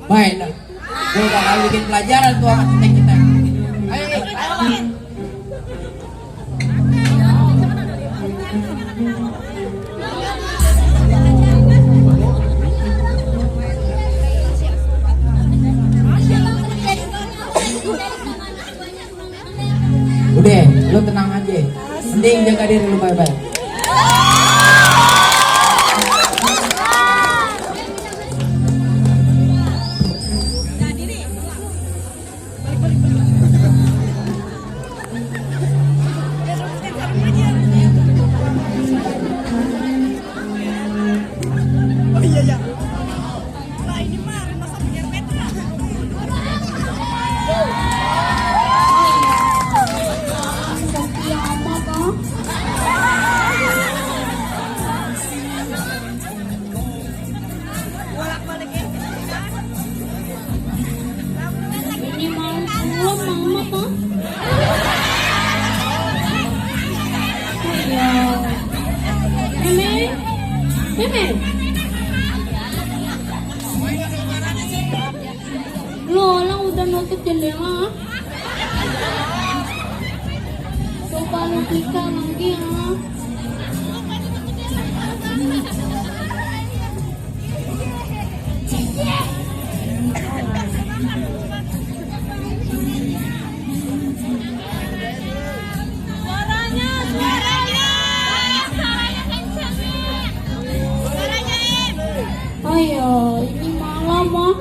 Baik dah. Gue bakal bikin pelajaran tuh anak kita. Ayo, ayo. Udah, lu tenang aja. Mending jaga diri lu baik-baik. Lola udah nutup jendela. Coba lu buka lagi ya. Ayo, ini malam mah.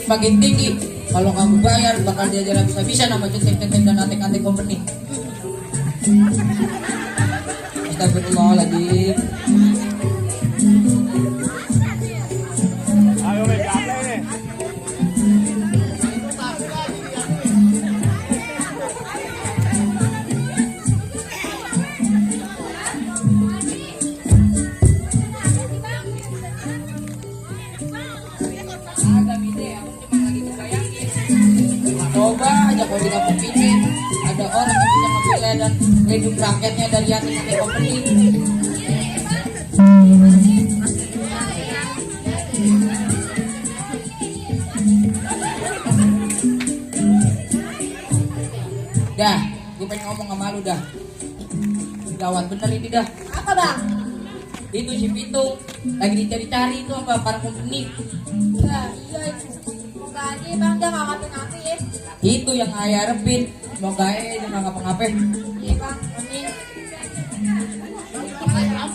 Makin tinggi, kalau kamu bayar bakal diajar habis-habisan sama centeng-centeng dan antek-antek company. Astagfirullahaladzim. Coba aja kalau di kampung ini ada orang yang bisa membela dan melindungi rakyatnya dari antek-antek company. Dah, gue pengen ngomong sama lu dah. Gawat bener ini dah. Apa bang? Itu si Pitung lagi dicari-cari itu apa para company. Ya iya itu. Semoga aja bang dia nggak ngapain-ngapain. Itu yang ayah harapin. Semoga dia nggak ngapa-ngapain. Iya bang, amin. Waalaikumsalam.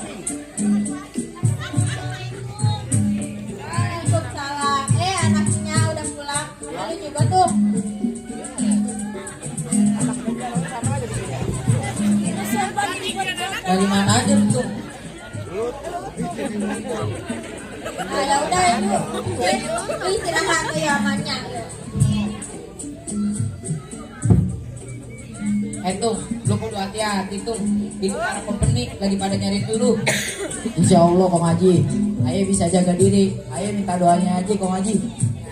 Anaknya udah pulang. Lalu juga tuh. Dari mana aja tuh? Nah ya udah itu. Istirahat tuh ya amannya. Tuh, lu kudu hati-hati tuh. Itu para company lagi pada nyari dulu. Insya Allah Kong Haji, ayah bisa jaga diri. Ayah minta doanya aja Kong Haji.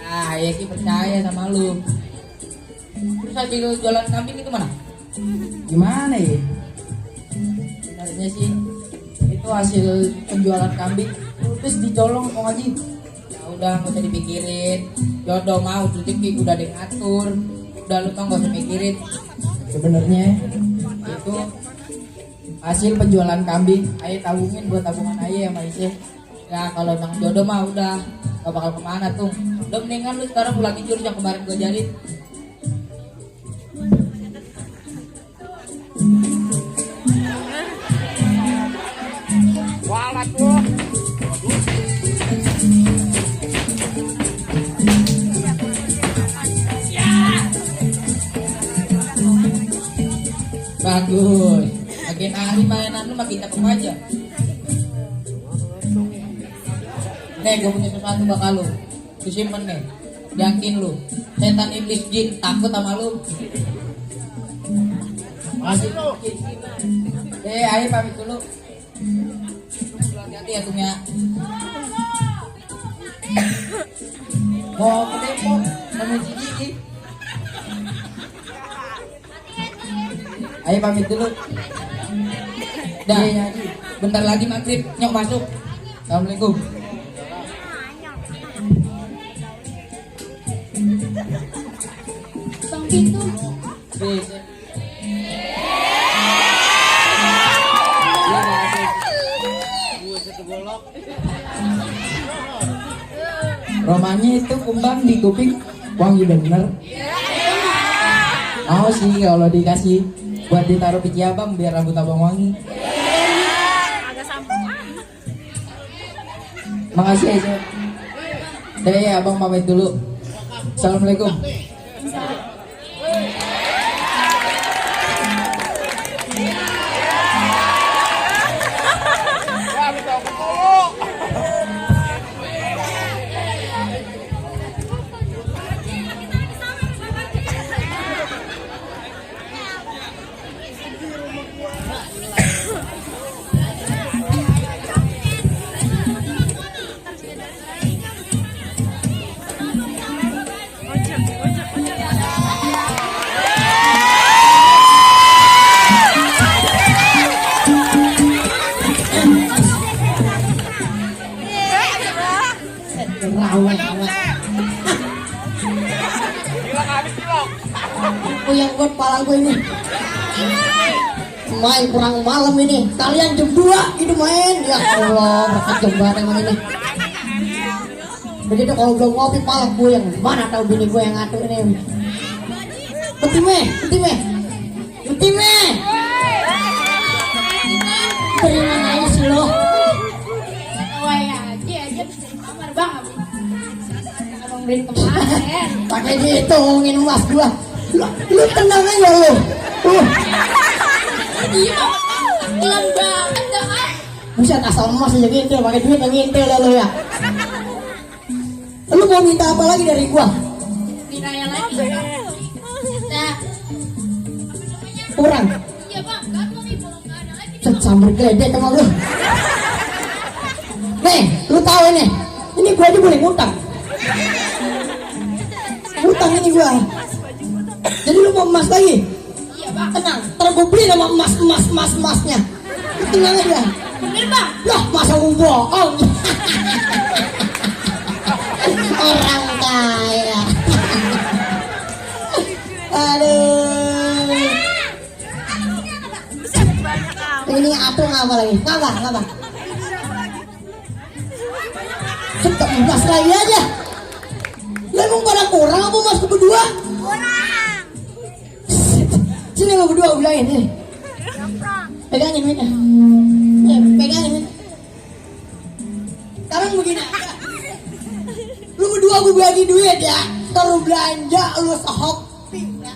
Nah, ayah sih percaya sama lu. Terus hasil jualan kambing itu mana? Gimana ya? Sebenarnya sih itu hasil penjualan kambing terus dicolong Kong Haji. Ya udah nggak usah dipikirin. Jodoh mau rezeki udah diatur. Udah lu tau nggak usah mikirin. Sebenarnya itu hasil penjualan kambing, ayah tabungin buat tabungan ayah sama Isya. Ya kalau nang jodoh mah udah gak bakal kemana tuh. Udah mendingan lu sekarang pulang jurus yang kemarin gue jalin. Walat lu. Bagus. Makin hari mainan lu makin cakep aja. Nih gue punya sesuatu bakal lu. Lu simpen nih. Yakin lu. Setan iblis jin takut sama lu. Makasih lu. Ayo pamit dulu. Hati-hati ya tuh ya. Mau ke depot sama Cici. Ayo pamit dulu. Dah, bentar lagi maghrib, nyok masuk. Assalamualaikum. Bang Pintu. Bisa. Romanya itu kumbang di kuping wangi bener. Mau sih kalau dikasih buat ditaruh di Ciabang biar rambut abang wangi. Makasih aja. Ya abang pamit dulu. Assalamualaikum. Bilang habis bilang. aku yang buat pala gue ini. Main kurang malam ini. Kalian jam 2 gitu main. Ya Allah, berkat jam banget emang ini. Begitu kalau belum ngopi pala gue yang mana tahu bini gue yang ngatur ini. Betime. Terima aja sih lo. Wah aja bisa di kamar bang. Abang beliin kemarin. Pakai dihitungin emas gua. Lu tenang aja lu. Iya, pelan banget dah. Buset asal emas aja ngintil, pakai duit yang ngintil dah lu ya. Lu mau minta apa lagi dari gua? Diraya lagi. Nah, Kurang. iya bang, kan nih belum ada lagi. Set sambil geledek sama lu. Nih, lu tahu ini. Ini gua aja boleh ngutang. Ngutang ini gua. Jadi lu mau emas lagi? Iya bang. Tenang, ntar gua beli sama emasnya. Lu tenang aja. Bener bang. Lah, masa gua bohong? Orang kaya. Aduh. Ini apung apa lagi? Ngapa? Cepat emas lagi aja. Lah emang pada kurang apa mas berdua? Kurang. Sini lo berdua bilangin nih. Pegangin minta. Pegangin. Sekarang begini aja. Lu berdua gue bagi duit ya. Taruh belanja lu shopping ya.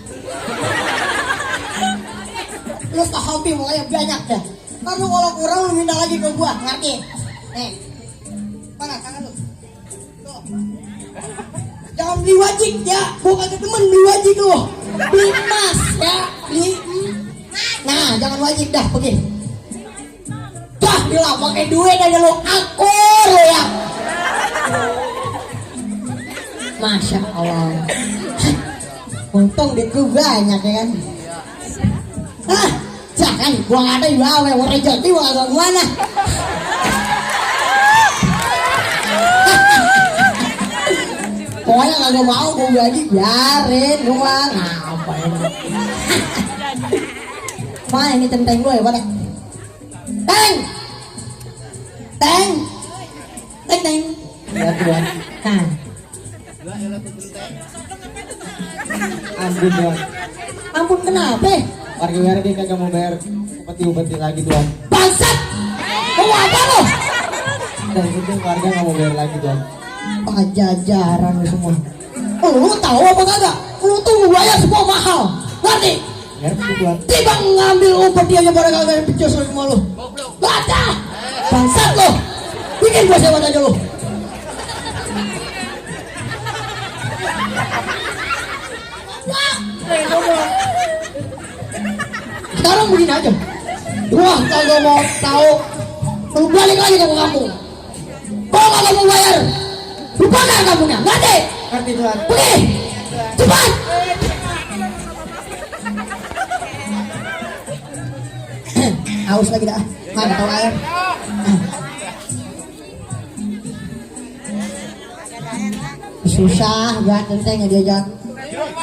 Lu shopping makanya banyak dah. Karena kalau kurang lu minta lagi ke gua, ngerti? Nih. Mana tangan lu? Tuh. Jangan beli wajik ya. Gua kagak demen beli wajik lu. Beli emas ya. Nah, jangan wajib dah, pergi. Dah, bilang pakai duit aja lu akur lu ya. Masya Allah. Untung duit gue banyak ya kan. Hah, jangan gua nggak ada juga awe, mau rezeki gua agak kemana. Pokoknya nggak mau gua gaji biarin gua ngapain. Mana ini centeng gue ya pada. Teng. Ya tuan. Nah. Ampun Tuhan, Ampun kenapa? warga-warga kagak mau bayar upeti lagi Tuhan. Bangsat! Mau apa lo? Dan itu warga nggak mau bayar lagi Tuhan. Pajajaran lu semua. Lu tahu apa kagak? Lu tuh bayar semua mahal. Ngerti? Ngerti Tuhan. Tiba ngambil upeti aja pada kagak yang pecos semua lu. Baca! Bangsat lo! Bikin gua sewa aja lu. Sekarang begini aja. Wah, kalau mau tahu, lu balik lagi ke kampung. Kalau nggak mau bayar, lupakan kampungnya. Ngerti? Ngerti Tuhan. Pergi, cepat. Haus lagi dah. Mana tahu air? Susah, gak tenteng diajak.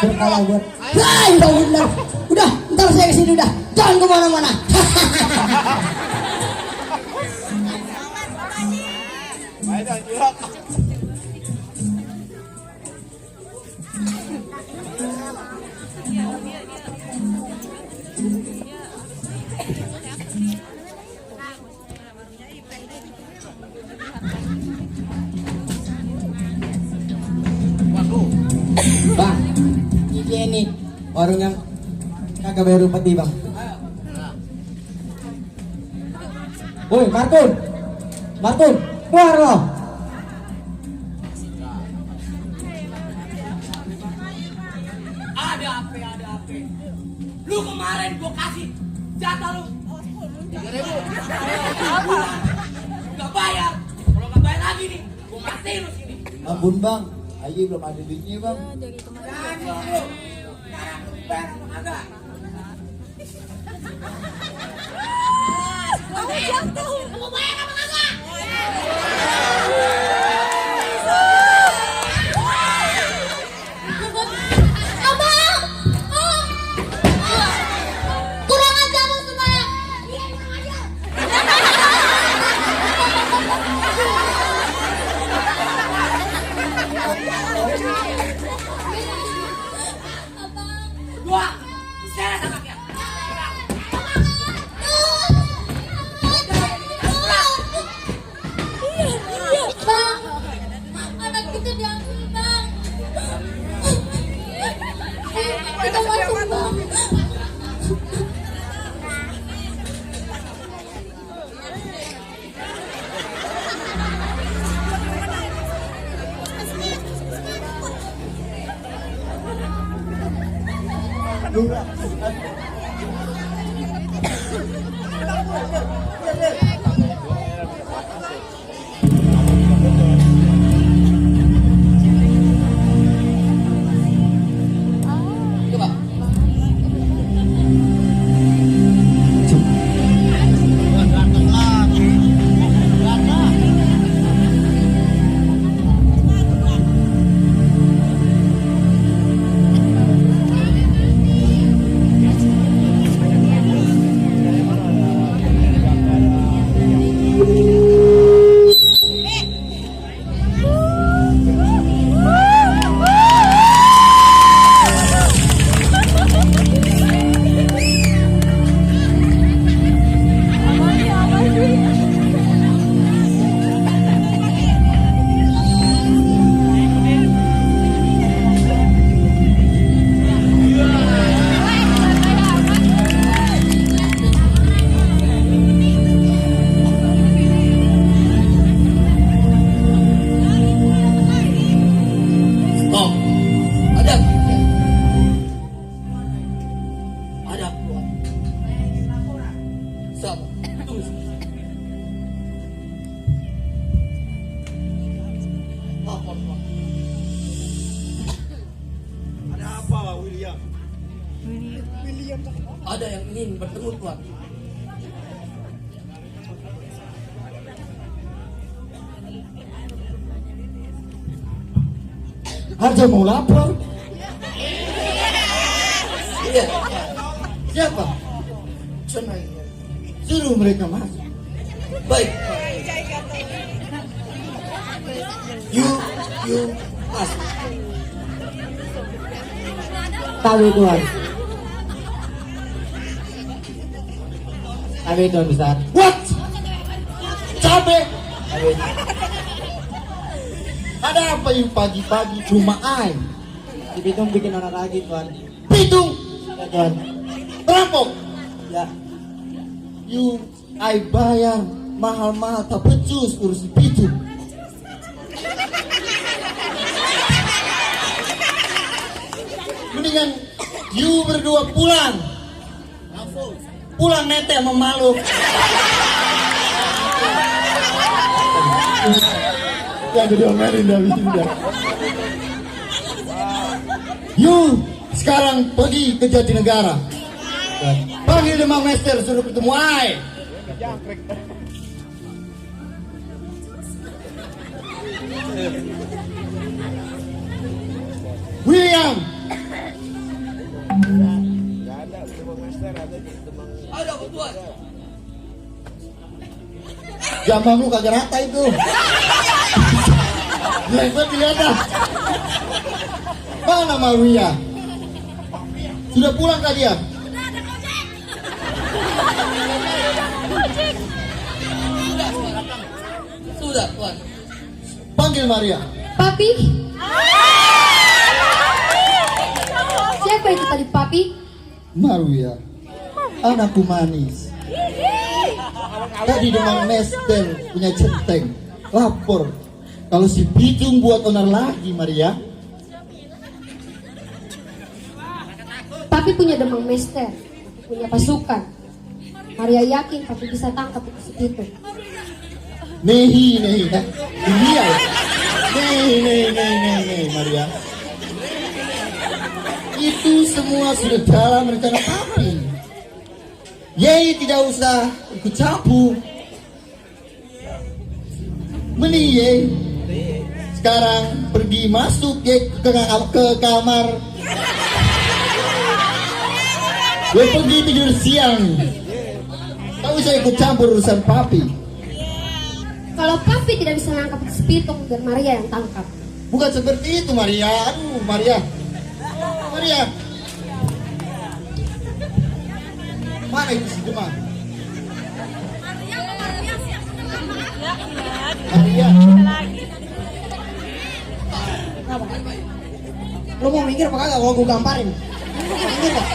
Berkala buat. Udah, ntar saya kesini udah. Jangan kemana-mana. Bang, Ini warung yang kagak bayar upeti bang. Woi, Martun, keluar lo. Ada apa? Lu kemarin gua kasih jatah lu 3.000. Gak bayar. Kalau gak bayar lagi nih, gua matiin lu sini. Ampun bang, ayo belum ada duitnya bang. Jangan lu. Sekarang lu bayar apa kagak? Lu bayar apa kagak? Abang! Oh! Coba. Stop. Hadap. Hadap. Stop. Tunggu. Lapor, Tuan. Ada apa, William? Ada yang ingin bertemu Tuan. Harja mau lapor. Iya. Siapa? Senang. Suruh mereka masuk. Baik. You masuk. Tahu Tuhan. Tahu Tuhan besar. What? Capek. Ada apa yang pagi-pagi rumah ai? Si Pitung bikin anak lagi Tuhan. Pitung? Ya Tuhan. Perampok? Ya. You, ai bayar mahal-mahal tak becus urus si Pitung. Mendingan you berdua pulang. Pulang nete sama malu. Ya jadi omelin dah bisa. You sekarang pergi ke Jatinegara. Panggil Demang Master suruh ketemu ai. William. Ada apa Tuan? Jambang lu kagak rata itu. Lepas dilihat dah. Mana Maria? Sudah pulang kah dia? Sudah Tuan. Panggil Maria. Papi? Siapa itu tadi Papi? Maria, anakku manis. Tadi Demang Master punya centeng lapor kalau si Pitung buat onar lagi Maria. Papi punya Demang Master, punya pasukan. Maria yakin Papi bisa tangkap itu. Nehi nah. Dia. Nehi Maria. Itu semua sudah dalam rencana Papi. Yei tidak usah ikut campur. Mending Yei sekarang pergi masuk Yei ke kamar. Yei pergi tidur siang. Tak usah ikut campur urusan Papi. Kalau Papi tidak bisa menangkap si Pitung dan Maria yang tangkap. Bukan seperti itu Maria. Aduh Maria. Mana itu si Demang? Maria. Lu mau minggir apa kagak? Kalau gue gamparin. Minggir kok.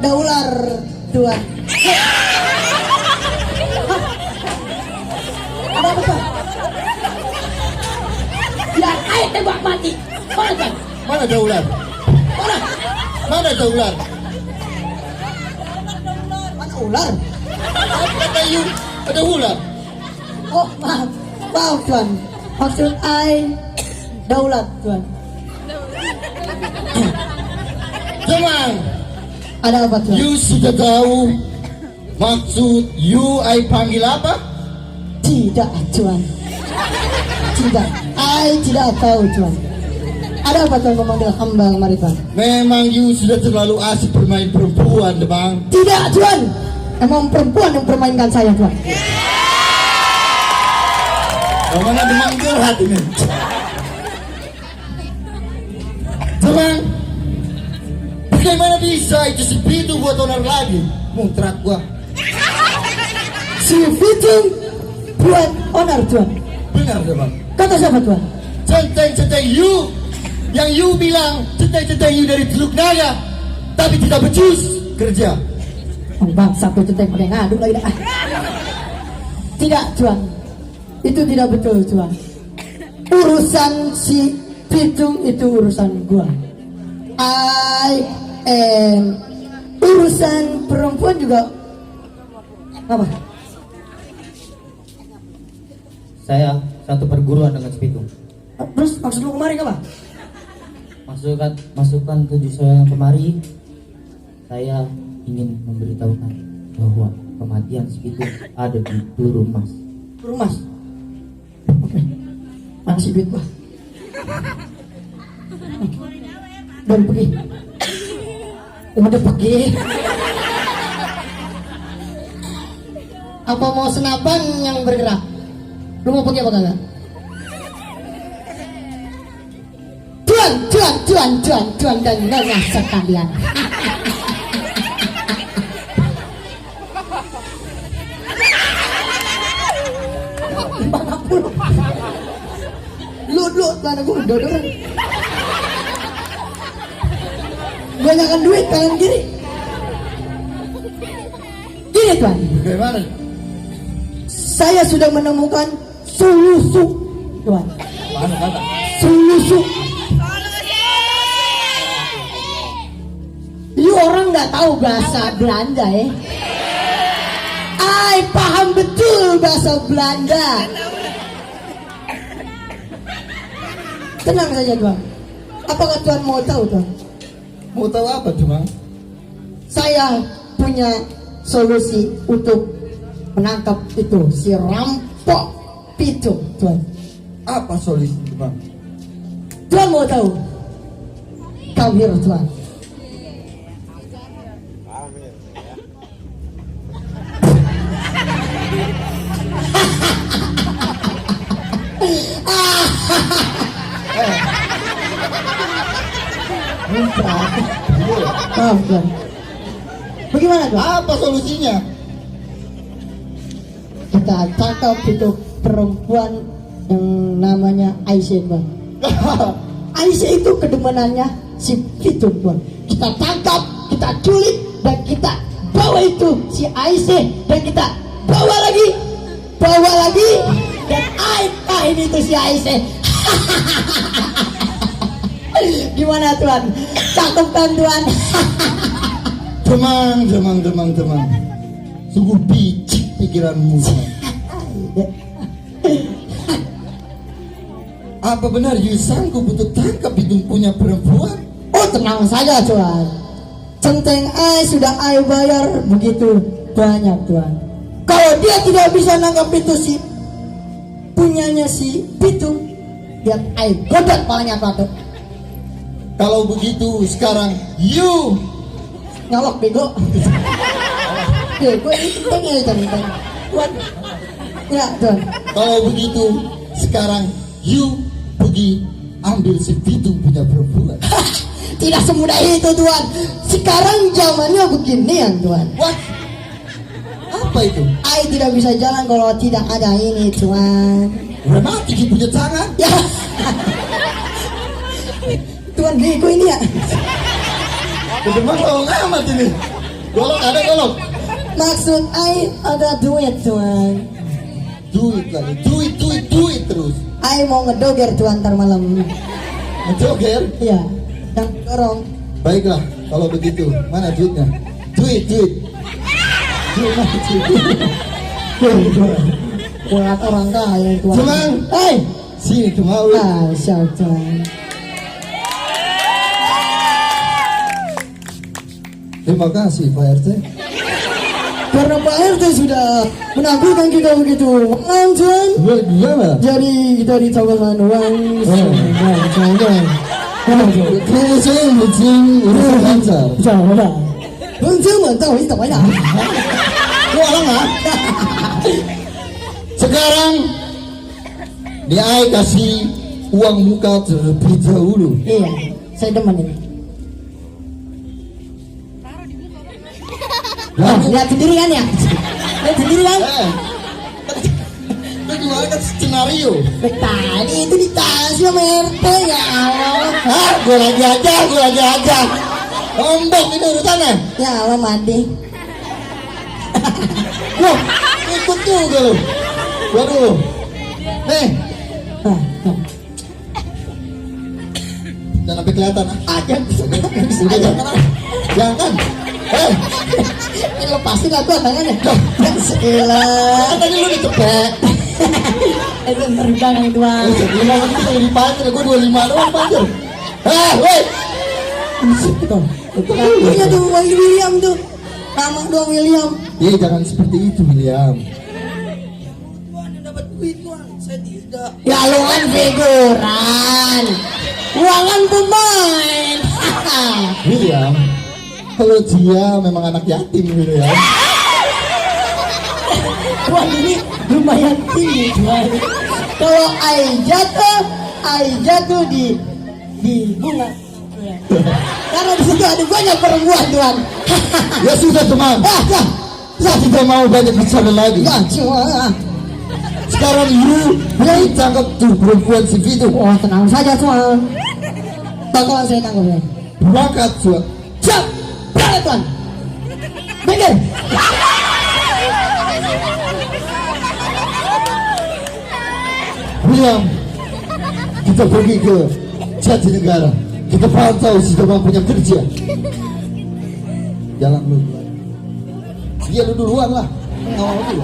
ada ular tuan. Ada apa tuan? Ya, ayo tembak mati. Mana kan? Mana ada ular? Mana? Mana ada ular? Mana ular? Kata you ada ular. Oh maaf, maaf tuan. Maksud daulat tuan. Teman, Ada apa tuan? you sudah tahu maksud you I panggil apa? Tidak tuan. Tidak. Tidak tahu tuan. Ada apa tuan memanggil hamba kemari tuan? Memang you sudah terlalu asik bermain perempuan, Demang. Tidak tuan. Emang perempuan yang permainkan saya tuan. Bagaimana Demang curhat ini? Demang, bagaimana bisa itu si Pitung buat onar lagi? Muntrak gua. Si Pitung buat onar tuan. Benar, Demang. Kata siapa tuan? Centeng-centeng you, yang you bilang centeng-centeng you dari Teluk Naga, tapi tidak becus kerja. Oh, bangsa itu teh pakai ngaduk lagi dah. Tidak tuan. Itu tidak betul tuan. Urusan si Pitung itu urusan gua. Urusan perempuan juga apa? Saya satu perguruan dengan si Pitung. Terus maksud lu kemarin apa? Masukan tujuh saya yang kemari, saya ingin memberitahukan bahwa kematian si Pitung ada di peluru emas. Rumah. Oke. Mana si duit gua? Dan pergi. Udah pergi. Apa mau senapan yang bergerak? Lu mau pergi apa kagak? Tuan dan nyonya sekalian. Lu mana gue dodoran. Banyakan duit kanan kiri. Gini tuan, Bagaimana? saya sudah menemukan solusi tuan. Mana kata? Solusi. You orang nggak tahu bahasa Belanda ya? I paham betul bahasa Belanda. Tenang saja tuan. Apakah tuan mau tahu tuan? Mau tahu apa, Demang? Saya punya solusi untuk menangkap itu si rampok Pitung tuan. Apa solusi, Demang? Tuan mau tahu? Come here tuan. Maaf tuan. Bagaimana tuan? Apa solusinya? Kita tangkap itu perempuan yang namanya Aisyah tuan. Aisyah itu kedemenannya si Pitung tuan. Kita tangkap, kita culik, dan kita bawa itu si Aisyah, dan kita bawa lagi, dan ini itu si Aisyah. Gimana tuan? Cakep kan tuan? Demang. Sungguh picik pikiranmu. Apa benar you sanggup untuk tangkap Pitung punya perempuan? Oh tenang saja tuan. Centeng sudah bayar begitu banyak tuan. Kalau dia tidak bisa nangkap itu si punyanya si Pitung, dia godot palanya tuan. Kalau begitu sekarang you Nyolok bego. Ya gue itu tengel tuan. Ya tuan. Kalau begitu sekarang you pergi ambil si Pitung punya perempuan. Tidak semudah itu tuan. Sekarang zamannya beginian tuan. What? Apa itu? Tidak bisa jalan kalau tidak ada ini tuan. Udah mati dia punya tangan. Ya. Tuan bego ini ya. Udah mau amat ini. Golok ada golok. Maksud ai ada duit tuan. Duit lagi, duit terus. Ai mau ngedoger tuan ntar malam. Joker. Iya. Yang dorong. Baiklah, kalau begitu, mana duitnya? Duit. Buat orang kaya tuan. Cemang, sini cuma Ah, siap tuan. Terima kasih Pak RT. Karena Pak RT sudah menangguhkan kita begitu. Tuan. Gimana? Jadi kita ditawarkan uang. Kalau saya mencing urusan lancar. Jangan. Pencemen tahu itu apa ya? Lu orang nggak? Sekarang dia kasih uang muka terlebih dahulu. Iya, saya demen ini. Lihat sendiri kan ya? Lihat sendiri kan? Itu gimana kan skenario? Tadi itu dikasih sama RT ya Allah. Gue lagi aja. Ombak ini urutannya. Ya Allah mati. Wah, ikut juga lu. Waduh. Nih, jangan sampai kelihatan. Aja. Jangan. Lepasin lah gua tangannya. Sekilas. Tadi lu dicepet. Itu terbang yang dua. Lima menit lebih panjang. Gue 25 doang panjang. Woi. Punya tuh William tuh. Nama doang William. Jangan seperti itu William. Dapat duit tuan, saya tidak. Ya lu kan figuran. Gua kan pemain. William, kalau dia memang anak yatim William. Wah ini lumayan tinggi tuan. Kalau ai jatuh di bunga. Karena di situ ada banyak perempuan tuan. Ya sudah teman. Saya tidak mau banyak bicara lagi. Ya cuma. Sekarang you tangkap tuh perempuan si Vito. Oh tenang saja tuan. Bakalan saya tangkap ya. Berangkat tuan. Siap. Berangkat tuan. Bener. William, kita pergi ke Jatinegara. Kita pantau si Demang punya kerja. Jalan lu. Dia lu duluan lah. Ngawal dulu.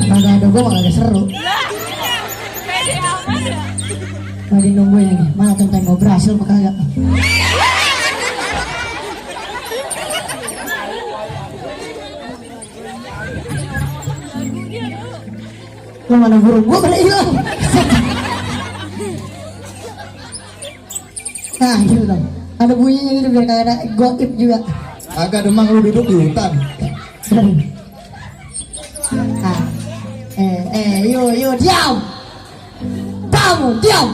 Kagak ada gua malah seru. Lagi nungguin lagi. Mana tentang mau berhasil apa kagak? Gua mana burung gua pada hilang. Nah gitu dong. Ada bunyinya gitu biar kayak ada gosip juga. Agak Demang lu duduk di hutan. Yuk, diam. Kamu diam.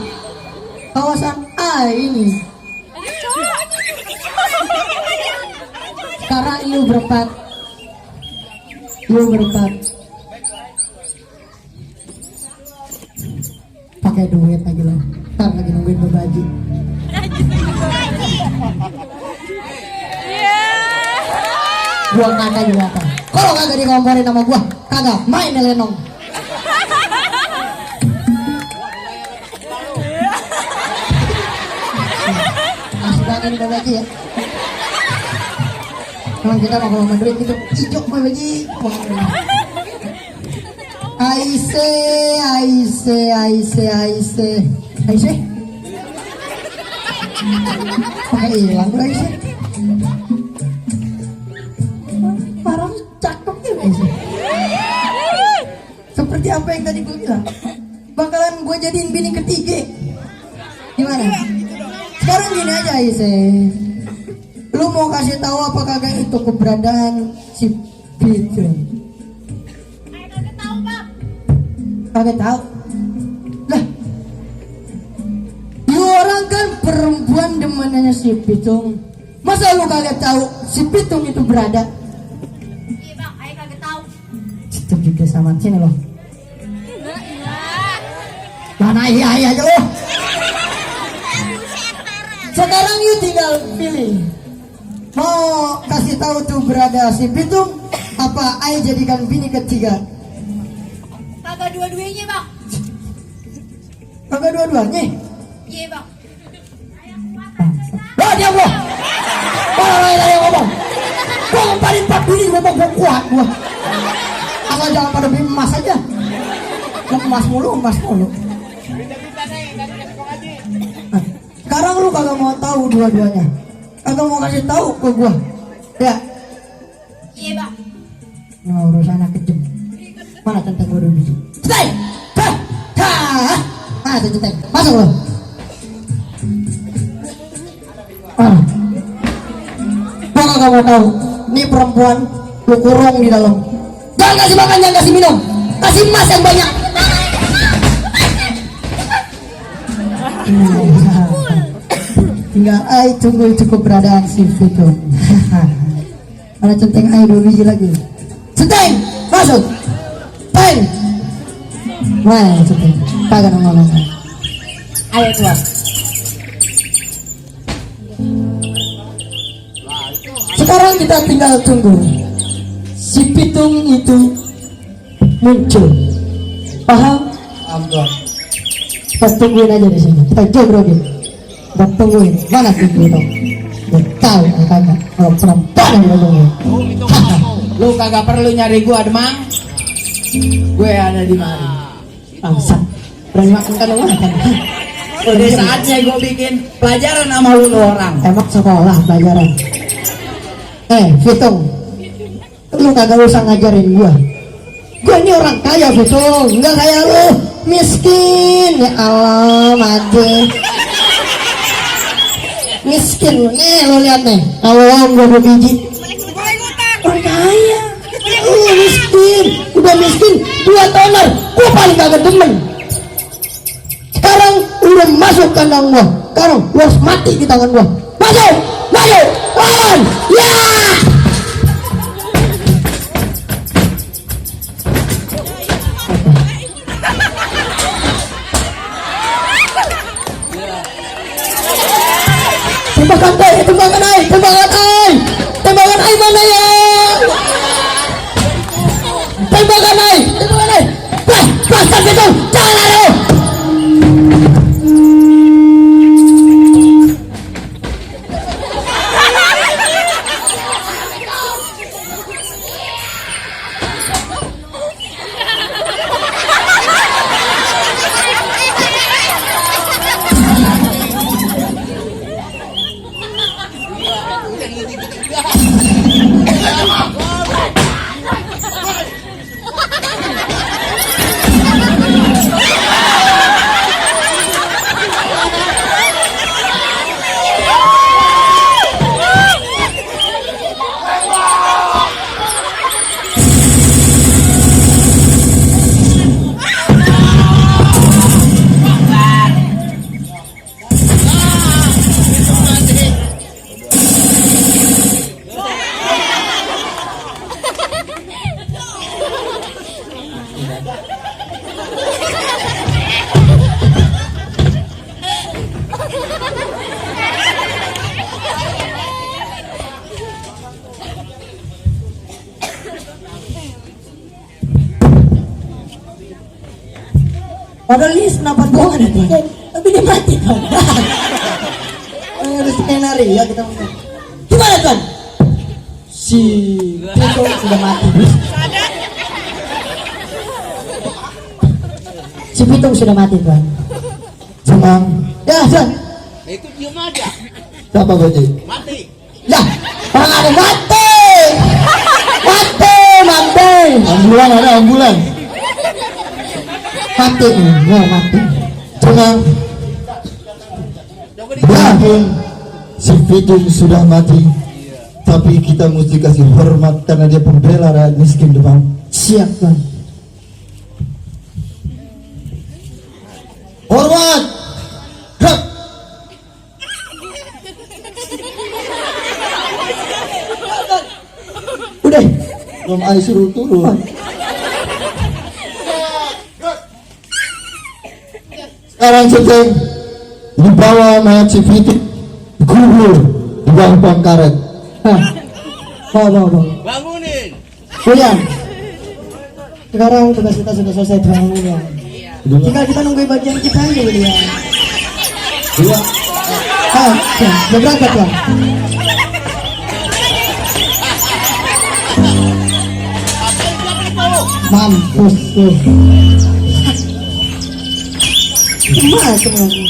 Kawasan A ini. Sekarang yuk berempat. Pakai duit lagi loh. Ntar lagi nungguin berbagi. Gua kagak juga apa. Kalau kagak dikomporin sama gua, kagak main lenong. Masih banget berbagi ya. Kalau kita mau ngomong duit itu hijau berbagi. Aise. Pakai hilang gue Aise. Parang cakep ya Aise. Seperti apa yang tadi gue bilang. Bakalan gue jadiin bini ketiga. Gimana? Sekarang gini aja Aise. Lu mau kasih tahu apa kagak itu keberadaan si Vito? Kagak tahu. Lah, you orang kan perempuan perempuan demenannya si Pitung. Masa lu kagak tahu si Pitung itu berada? Iya bang, ayah kagak tahu. Itu juga sama sini loh. Mana iya aja loh. Sekarang you tinggal pilih. Mau kasih tahu tuh berada si Pitung, apa ayah jadikan bini ketiga? Kagak dua-duanya bang. Kagak dua-duanya. Iya bang. Wah diam lo. Orang lain ngomong. Gua ngemparin 4 bini ngomong gua kuat gua. Asal jangan pada beli emas aja. Emas mulu. Nah, sekarang lu kagak mau tahu dua-duanya. Kagak mau kasih tahu ke gua. Ya. Iya bang. Ini mau urusan anak kecil. Mana centeng gua dulu biji? Centeng! Mana tuh centeng? Masuk lo. Gua kagak mau tahu. Ini perempuan lu kurung di dalam. Jangan kasih makan, jangan kasih minum. Kasih emas yang banyak. Tinggal ai tunggu cukup keberadaan si Pitung. Ada centeng ai 2 biji lagi. Centeng, masuk. Teng. Mana centeng? Kagak ngomong. Ayo keluar. Sekarang kita tinggal tunggu si Pitung itu muncul. Paham? Ampun. Kita tungguin aja di sini. Kita jogrokin. Kita tungguin. Mana si Pitung? Dia tahu makanya kalau perempuan yang tungguin. Lu kagak perlu nyari gua, Demang. Gue ada di mari. Bangsat. Berani makan kan makan. Udah saatnya gue bikin pelajaran sama lu orang. Emang sekolah pelajaran. Pitung, lu kagak usah ngajarin gua. Gua ini orang kaya, Pitung. Enggak kayak lu, miskin. Ya Allah, mati. Miskin lu. Nih, lu lihat nih. Kalau gua 2 biji. Orang kaya. Lu miskin. Udah miskin 2 toner. Gua paling kagak demen. Sekarang udah masuk kandang gua. Sekarang lu harus mati di tangan gua. Masuk, lawan, ya. Tembakan ai mana ya? Tembakan ai. Bastard itu, jangan lari. Padahal ini senapan bohongan ya Tuhan. Tapi dia mati Tuhan. Ada skenario kita nonton. Gimana Tuhan? Si Pitung sudah mati. Si Pitung sudah mati Tuhan. Cemang. Ya Tuhan. Itu diem aja. Siapa Bodi? Mati. Ya. Orang ada mati. Mati. Ambulan, ada ambulan. Mati. Tenang. Walaupun si Pitung sudah mati, tapi kita mesti kasih hormat karena dia pembela rakyat miskin depan. Siap Tuhan. Hormat. Hap. Belum ay suruh turun. Sekarang sedang dibawa mayat si Fitri dikubur di bangkuan karet. Hah. Bawa. Bangunin. William. Sekarang tugas kita sudah selesai terang William. Tinggal kita nunggu bagian kita aja William. Dua. Ah, ya, udah berangkat ya. Mampus tuh. Cuma semuanya.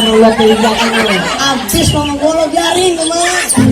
Lihat di belakang lu. Abis ngomong gua lo biarin kemana?